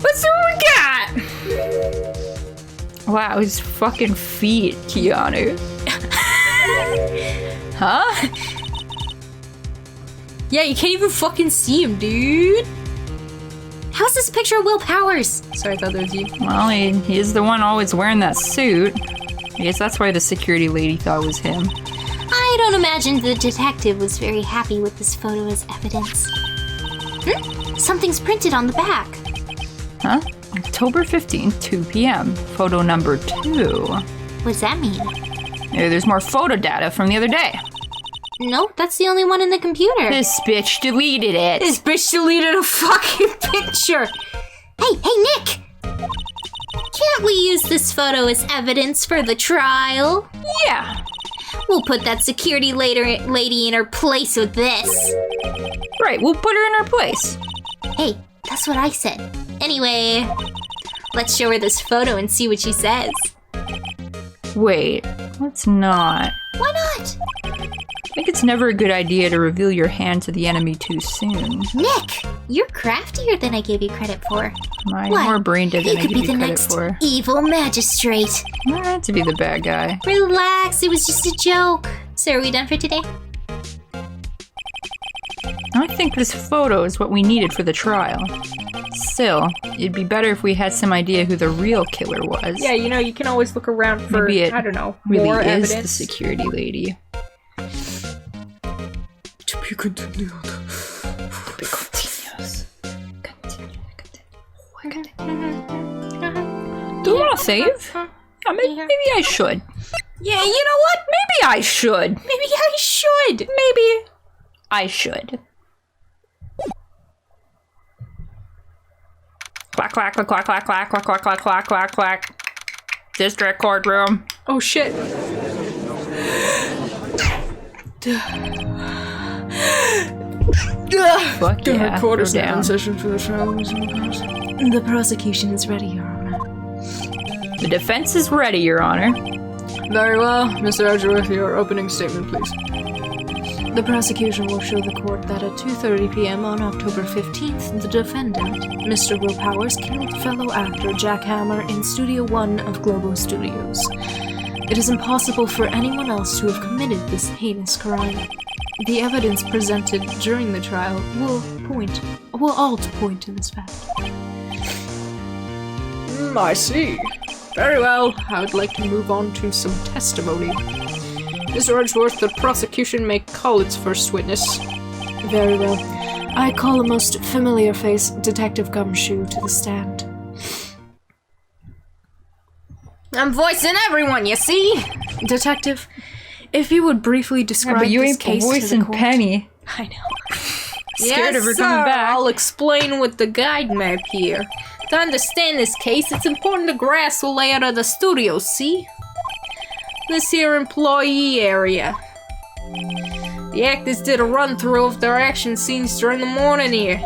Let's see what we got! Wow, his fucking feet, Keanu. Huh? Yeah, you can't even fucking see him, dude. How's this picture of Will Powers? Sorry, I thought that was you. Well, he's the one always wearing that suit. I guess that's why the security lady thought it was him. I don't imagine the detective was very happy with this photo as evidence. Something's printed on the back. Huh? October 15th, 2 p.m. Photo number 2. What does that mean? Maybe there's more photo data from the other day. Nope, that's the only one in the computer. This bitch deleted it. This bitch deleted a fucking picture. Hey, Nick! Can't we use this photo as evidence for the trial? Yeah. We'll put that security lady in her place with this. Right, we'll put her in her place. Hey, that's what I said. Anyway, let's show her this photo and see what she says. Wait, let's not. Why not? I think it's never a good idea to reveal your hand to the enemy too soon. Nick, you're craftier than I gave you credit for. I'm more brain dead than I give you credit for. Evil magistrate. I had to be the bad guy. Relax, it was just a joke. So are we done for today? I think this photo is what we needed for the trial. Still, it'd be better if we had some idea who the real killer was. Yeah, you know, you can always look around for, Maybe it I don't know, really more is evidence. the security lady. To be continued. To be continuous. Do you want to save? Yeah, maybe I should. Yeah, you know what? Maybe I should. Maybe I should. Maybe I should. Quack, quack, quack, quack, quack, quack, quack, quack, quack, quack, quack, quack. District courtroom. Oh shit. Fuck yeah, Record a throw down. session for the trial. The prosecution is ready, Your Honor. The defense is ready, Your Honor. Very well. Mr. Edgeworth, your opening statement, please. The prosecution will show the court that at 2:30 p.m. on October 15th, the defendant, Mr. Will Powers, killed fellow actor Jack Hammer in Studio 1 of Globo Studios. It is impossible for anyone else to have committed this heinous crime. The evidence presented during the trial will all point to this fact. I see. Very well. I would like to move on to some testimony. Mr. Edgeworth, the prosecution may call its first witness. Very well. I call a most familiar face, Detective Gumshoe, to the stand. I'm voicing everyone, you see? Detective, if you would briefly describe But you this ain't case to the voicing court. Penny. I know. Scared of her coming back. I'll explain with the guide map here. To understand this case, it's important to grasp the layout of the studio, see? This here employee area. The actors did a run-through of their action scenes during the morning here.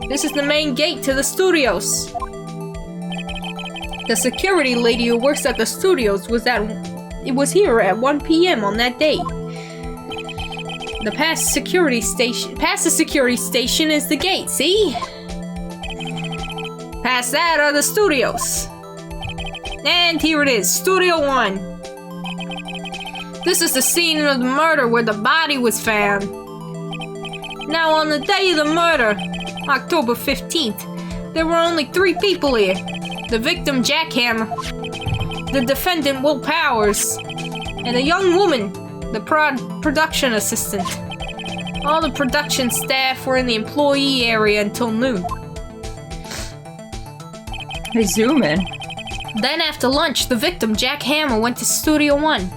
This is the main gate to the studios. The security lady who works at the studios was here at 1 p.m. on that day. Past the security station is the gate, see? Past that are the studios. And here it is, Studio 1. This is the scene of the murder where the body was found. Now, on the day of the murder, October 15th, there were only 3 people here. The victim, Jack Hammer, the defendant, Will Powers, and a young woman, the production assistant. All the production staff were in the employee area until noon. They zoom in. Then after lunch, the victim, Jack Hammer, went to Studio 1.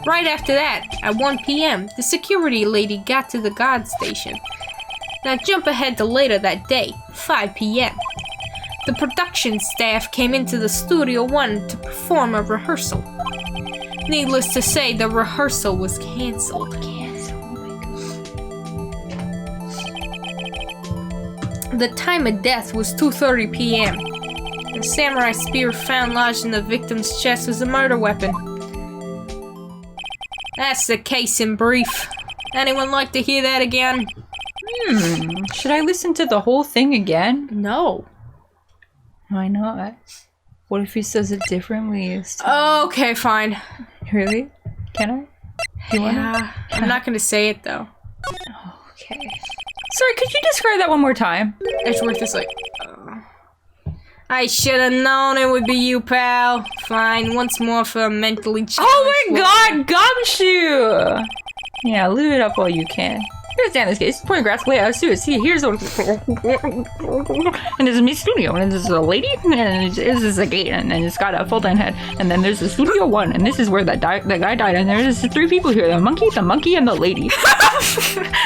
Right after that, at 1 p.m., the security lady got to the guard station. Now jump ahead to later that day, 5 p.m. The production staff came into the Studio 1 to perform a rehearsal. Needless to say, the rehearsal was cancelled. The time of death was 2:30 p.m. The samurai spear found lodged in the victim's chest was a murder weapon. That's the case in brief. Anyone like to hear that again? Should I listen to the whole thing again? No. Why not? What if he says it differently this time? Okay, fine. Really? Can I? You wanna? Yeah, I'm not gonna say it though. Okay. Sorry, could you describe that one more time? Edgeworth is like, I should have known it would be you, pal. Fine, once more for a mentally challenged. Oh my god, Gumshoe! Yeah, live it up while you can. Understand this case. Point of grass layout. See, here's what. And there's a meat studio, and there's a lady, and this is a gate, and then it's got a fold-down head, and then there's the studio 1, and this is where the guy died, and there's 3 people here: the monkey, and the lady.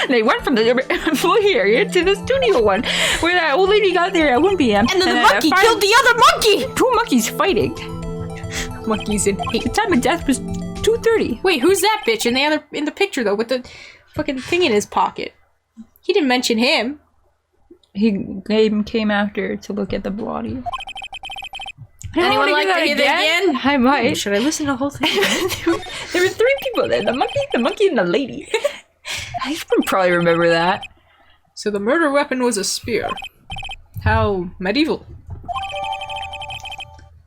They went from the employee area to the studio 1, where that old lady got there at 1 p.m. And then the monkey killed the other monkey. 2 monkeys fighting. Monkeys in hate. The time of death was 2:30. Wait, who's that bitch in the picture though with the fucking thing in his pocket? He didn't mention him. He came after to look at the body. Anyone like to hear that again? I might. Should I listen to the whole thing? There were 3 people there: the monkey, and the lady. I would probably remember that. So the murder weapon was a spear. How medieval.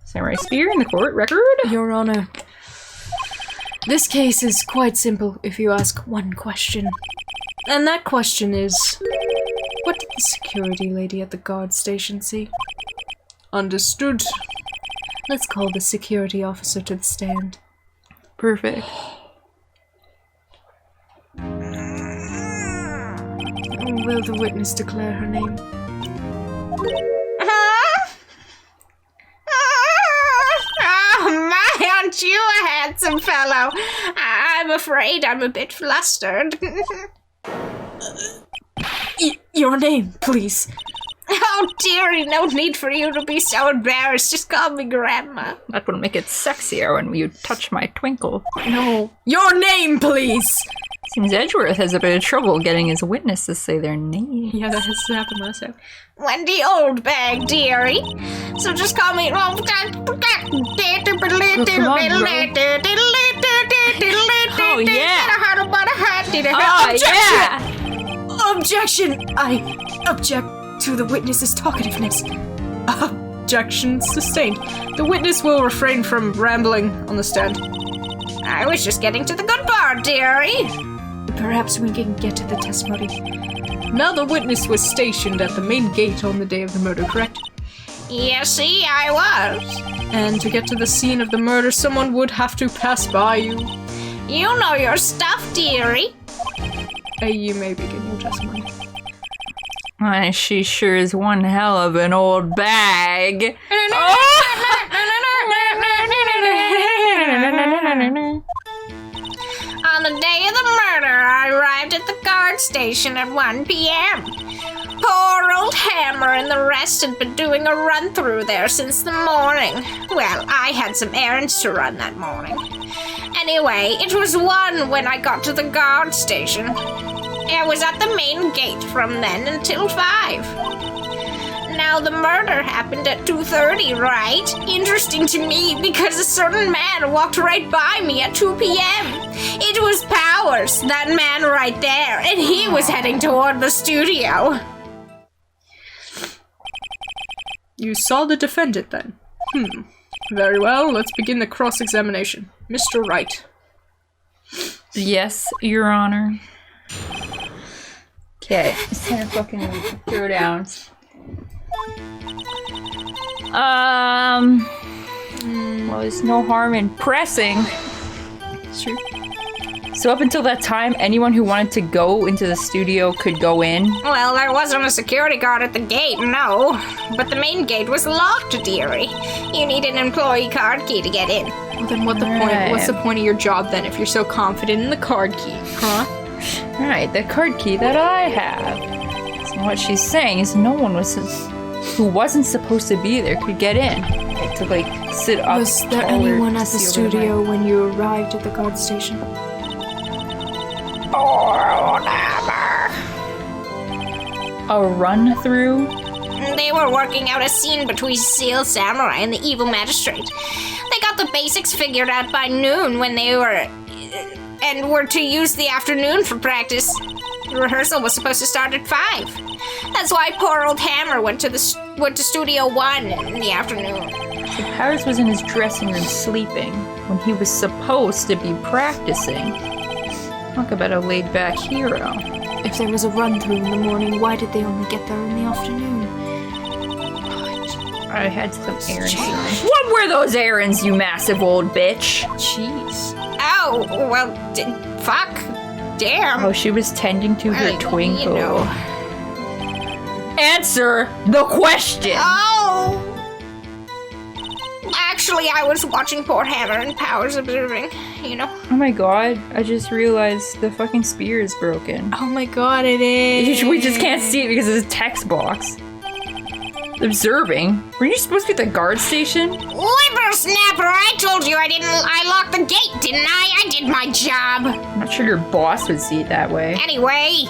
Samurai spear in the court record. Your Honor, this case is quite simple if you ask one question. And that question is, what did the security lady at the guard station see? Understood. Let's call the security officer to the stand. Perfect. Will the witness declare her name? Oh my, aren't you a handsome fellow? I'm afraid I'm a bit flustered. Your name, please. Oh dearie, no need for you to be so embarrassed. Just call me Grandma. That will make it sexier when you touch my twinkle. No. Your name, please! Seems Edgeworth has a bit of trouble getting his witness to say their name. Yeah, that has happened last time. Wendy Oldbag, dearie. So just call me. Oh yeah! Oh yeah! Objection! I object to the witness's talkativeness. Objection sustained. The witness will refrain from rambling on the stand. I was just getting to the good part, dearie. Perhaps we can get to the testimony. Now the witness was stationed at the main gate on the day of the murder, correct? Yes, see, I was. And to get to the scene of the murder, someone would have to pass by you. You know your stuff, dearie. You may begin your testimony. She sure is one hell of an old bag. On the day of the murder, I arrived at the guard station at 1 p.m. Poor old Hammer and the rest had been doing a run-through there since the morning. Well, I had some errands to run that morning. Anyway, it was 1 when I got to the guard station. I was at the main gate from then until 5. Now, the murder happened at 2:30, right? Interesting to me because a certain man walked right by me at 2 p.m. It was Powers, that man right there, and he was heading toward the studio. You saw the defendant then? Very well, let's begin the cross-examination. Mr. Wright. Yes, Your Honor. Okay, it's time to fucking throw down. Well, there's no harm in pressing. Sure. So up until that time, anyone who wanted to go into the studio could go in. Well, there wasn't a security guard at the gate, no. But the main gate was locked, dearie. You need an employee card key to get in. Well, then what's the point of your job then if you're so confident in the card key, huh? Right, the card key that I have. So what she's saying is no one who wasn't supposed to be there could get in. Like, to like sit up. Was there anyone at the studio when you arrived at the guard station? A run through? They were working out a scene between Seal Samurai and the evil magistrate. They got the basics figured out by noon when they were to use the afternoon for practice. Rehearsal was supposed to start at 5. That's why poor old Hammer went to Studio 1 in the afternoon. So Powers was in his dressing room sleeping when he was supposed to be practicing. Talk about a laid-back hero. If there was a run-through in the morning, why did they only get there in the afternoon? I had some errands. What were those errands, you massive old bitch? Jeez. Oh, well, fuck. Damn. Oh, she was tending to her twinkle. You know. Answer the question! Oh! Actually, I was watching poor Hammer and Powers observing, you know. Oh my god, I just realized the fucking spear is broken. Oh my god, it is. We just can't see it because of the text box. Observing? Were you supposed to be at the guard station? Whippersnapper, I told you I locked the gate, didn't I? I did my job. I'm not sure your boss would see it that way. Anyway,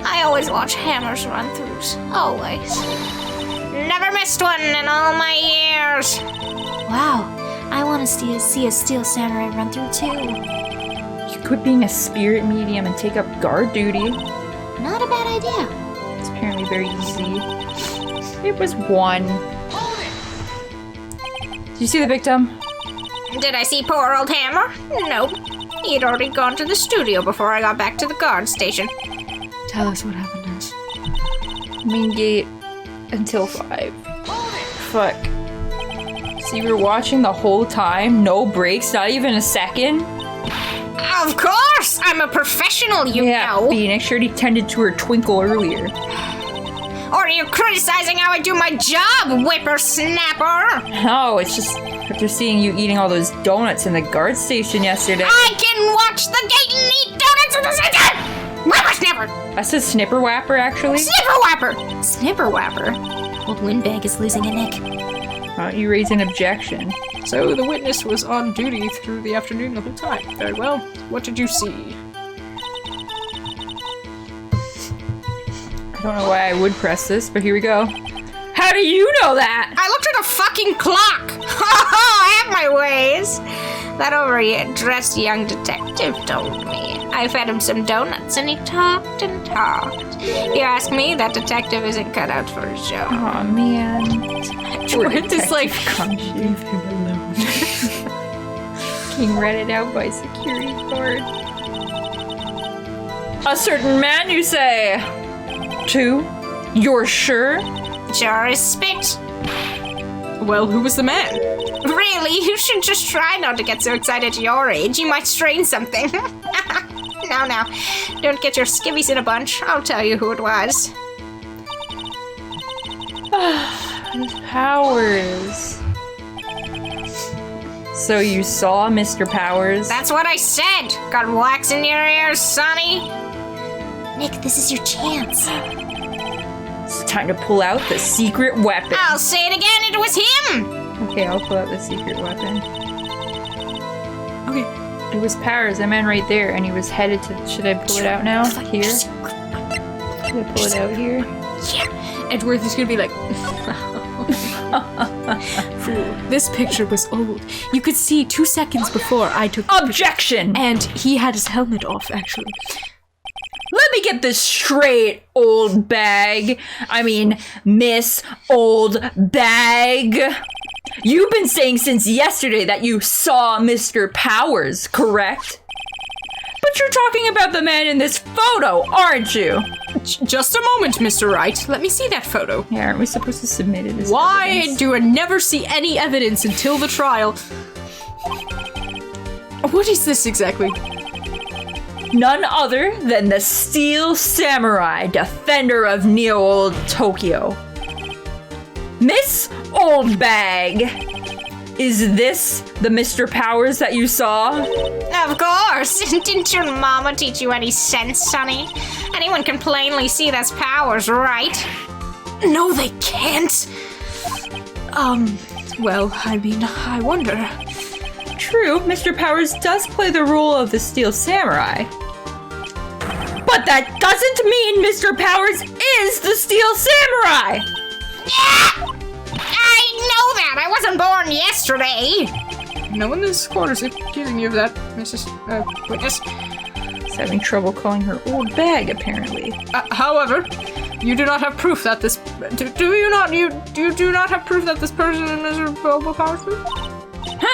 I always watch Hammer's run-throughs. Always. Never missed one in all my years. Wow, I want to see a Steel Samurai run-through too. You quit being a spirit medium and take up guard duty. Not a bad idea. It's apparently very easy. It was 1. Did you see the victim? Did I see poor old Hammer? Nope. He'd already gone to the studio before I got back to the guard station. Tell us what happened to us. Main gate until 5. Fuck. So you were watching the whole time? No breaks? Not even a second? Of course! I'm a professional, you know. Phoenix sure tended to her twinkle earlier. Or are you criticizing how I do my job, whippersnapper? No, it's just after seeing you eating all those donuts in the guard station yesterday. I can watch the gate and eat donuts at the same time! Whippersnapper! I said snipper whapper, actually. Snipperwhapper! Snipperwhapper. Old Windbag is losing a neck. Why don't you raise an objection? So the witness was on duty through the afternoon the whole time. Very well. What did you see? I don't know why I would press this, but here we go. How do you know that? I looked at a fucking clock! I have my ways! That overdressed young detective told me. I fed him some donuts and he talked and talked. You ask me, that detective isn't cut out for his job. Aw, man. We're just like, leave him alone. Being ratted out by security guard. A certain man, you say? 2? You're sure? Sure as spit. Well, who was the man? Really, you should just try not to get so excited at your age. You might strain something. Now, don't get your skivvies in a bunch. I'll tell you who it was. Powers. So you saw Mr. Powers? That's what I said. Got wax in your ears, Sonny? Nick, this is your chance. It's time to pull out the secret weapon. I'll say it again, it was him! Okay, I'll pull out the secret weapon. Okay. It was Powers, that man right there, and he was headed to... Should I pull it out now? Here? Should I pull it out here? Yeah. Edward is gonna be like... Fool, this picture was old. You could see 2 seconds before I took the Objection! picture. And he had his helmet off, actually. Let me get this straight, old bag. I mean, Miss Old Bag. You've been saying since yesterday that you saw Mr. Powers, correct? But you're talking about the man in this photo, aren't you? Just a moment, Mr. Wright. Let me see that photo. Yeah, aren't we supposed to submit it as Why evidence? do I never see any evidence until the trial? What is this exactly? None other than the Steel Samurai, defender of Neo-Old Tokyo. Miss Old Bag, is this the Mr. Powers that you saw? Of course! Didn't your mama teach you any sense, Sonny? Anyone can plainly see that's Powers, right? No, they can't. Well, I mean, I wonder. True, Mr. Powers does play the role of the Steel Samurai. But that doesn't mean Mr. Powers is the Steel Samurai! Yeah! I know that! I wasn't born yesterday! No one in this court is accusing you of that, Mrs. Witness. having trouble calling her old bag, apparently. However, you do not have proof that this... Do you do not have proof that this person is Mr. Bobo Powers?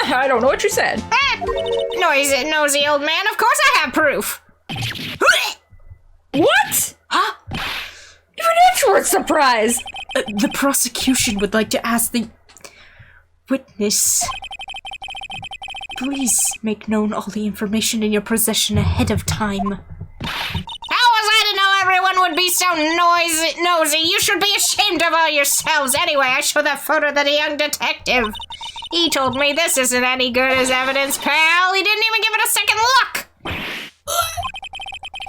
I don't know what you said. Nosy old man, of course I have proof! What? Huh? Even Edgeworth's surprised! The prosecution would like to ask the witness. Please make known all the information in your possession ahead of time. How was I to know everyone would be so nosy? You should be ashamed of all yourselves. Anyway, I showed that photo to the young detective. He told me this isn't any good as evidence, pal. He didn't even give it a second look.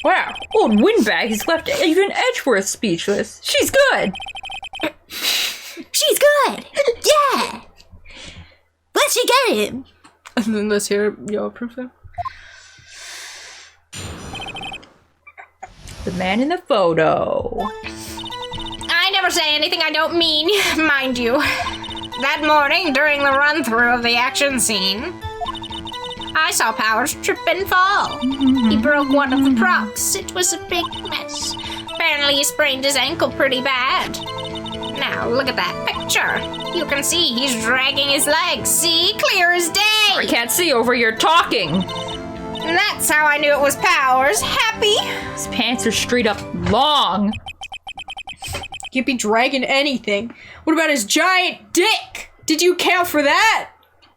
Wow, old Windbag has left even Edgeworth speechless. She's good! She's good! Yeah! Where'd she get him? And then let's hear your proof then. The man in the photo. I never say anything I don't mean, mind you. That morning, during the run-through of the action scene, I saw Powers trip and fall. He broke one of the props. It was a big mess. Apparently he sprained his ankle pretty bad. Now, look at that picture. You can see he's dragging his legs. See? Clear as day. I can't see over your talking. And that's how I knew it was Powers. Happy? His pants are straight up long. Can't be dragging anything. What about his giant dick? Did you count for that?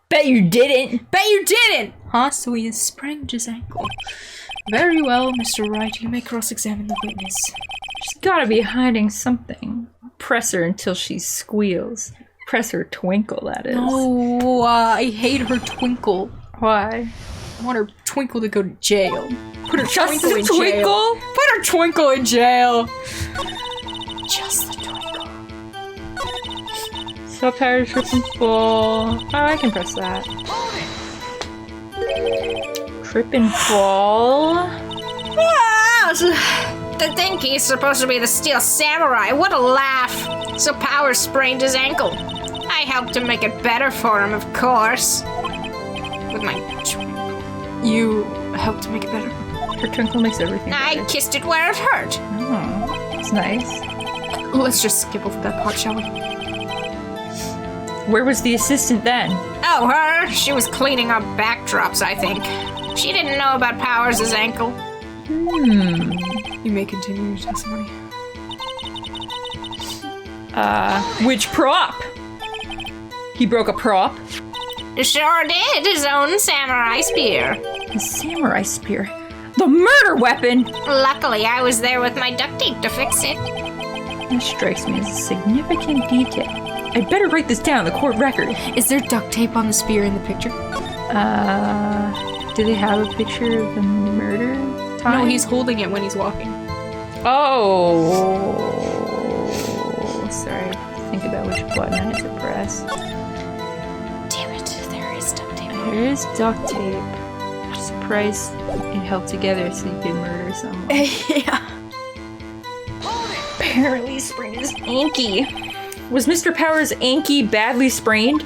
Bet you didn't. Bet you didn't! Huh? So he has sprained his ankle. Very well, Mr. Wright. You may cross-examine the witness. She's gotta be hiding something. Press her until she squeals. Press her twinkle, that is. Oh, I hate her twinkle. Why? I want her twinkle to go to jail. Put her Just twinkle the in twinkle? jail. Put her twinkle in jail. Just the twinkle. So Powers trip and fall. Oh, I can press that. Trip and fall. Ah, to think he's supposed to be the Steel Samurai. What a laugh. So Powers sprained his ankle. I helped to make it better for him, of course. With my... You helped to make it better. Her twinkle makes everything I better. kissed it where it hurt. Oh, it's nice. Let's just skip over that part, shall we? Where was the assistant then? Oh, her? She was cleaning up backdrops, I think. She didn't know about Powers' ankle. You may continue your testimony. Which prop? He broke a prop? Sure did. His own samurai spear. His samurai spear. The murder weapon! Luckily, I was there with my duct tape to fix it. That strikes me as a significant detail. I'd better write this down, the court record. Is there duct tape on the spear in the picture? Do they have a picture of the murder time? No, he's holding it when he's walking. Oh! Sorry, I have to think about which button I had to press. Damn it, there is duct tape. There is duct tape. I'm surprised it held together so you could murder someone. Yeah. Apparently sprained his ankle. Was Mr. Powers' ankle badly sprained?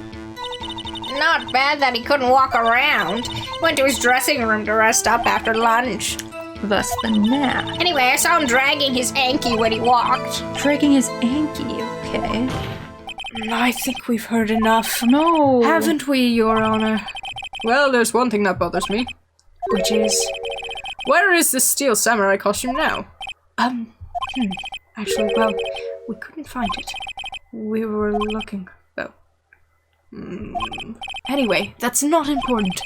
Not bad that he couldn't walk around. Went to his dressing room to rest up after lunch. Thus the nap. Anyway, I saw him dragging his ankle when he walked. Dragging his ankle, okay. I think we've heard enough. No. Haven't we, Your Honor? Well, there's one thing that bothers me. Which is... Where is the Steel Samurai costume now? Actually, well, we couldn't find it. We were looking, though. Anyway, that's not important.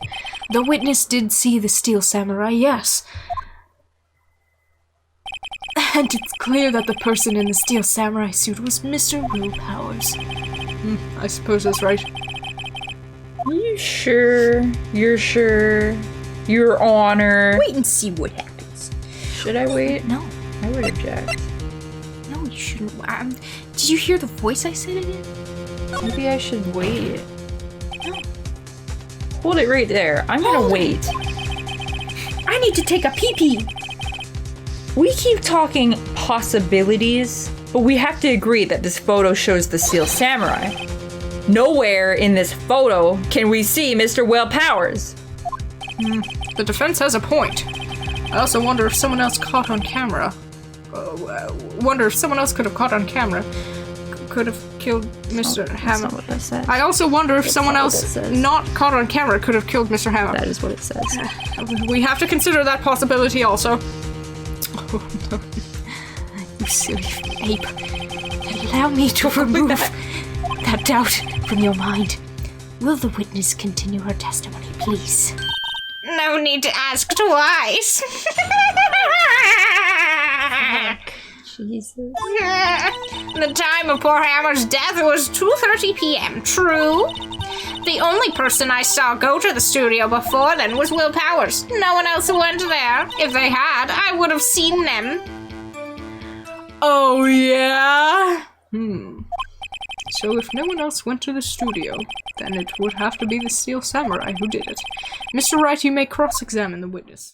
The witness did see the Steel Samurai, yes. And it's clear that the person in the Steel Samurai suit was Mr. Will Powers. I suppose that's right. You sure? You're sure? Your Honor? Wait and see what happens. Should I wait? No. I would object. No, you shouldn't. Did you hear the voice I said it in? Maybe I should wait. Hold it right there. I'm gonna wait. I need to take a pee-pee. We keep talking possibilities, but we have to agree that this photo shows the Steel Samurai. Nowhere in this photo can we see Mr. Will Powers. The defense has a point. I also wonder if someone else caught on camera. Wonder if someone else could have caught on camera. Could have killed Mr. Hammer. That's not what that says. I also wonder if someone not what else that says. not caught on camera could have killed Mr. Hammer. That is what it says. We have to consider that possibility also. Oh, no. You silly ape. Allow me to remove that doubt from your mind. Will the witness continue her testimony, please? No need to ask twice. Jesus. The time of poor Hammer's death was 2:30 p.m. True. The only person I saw go to the studio before then was Will Powers. No one else went there. If they had, I would have seen them. Oh, yeah? So if no one else went to the studio, then it would have to be the Steel Samurai who did it. Mr. Wright, you may cross-examine the witness.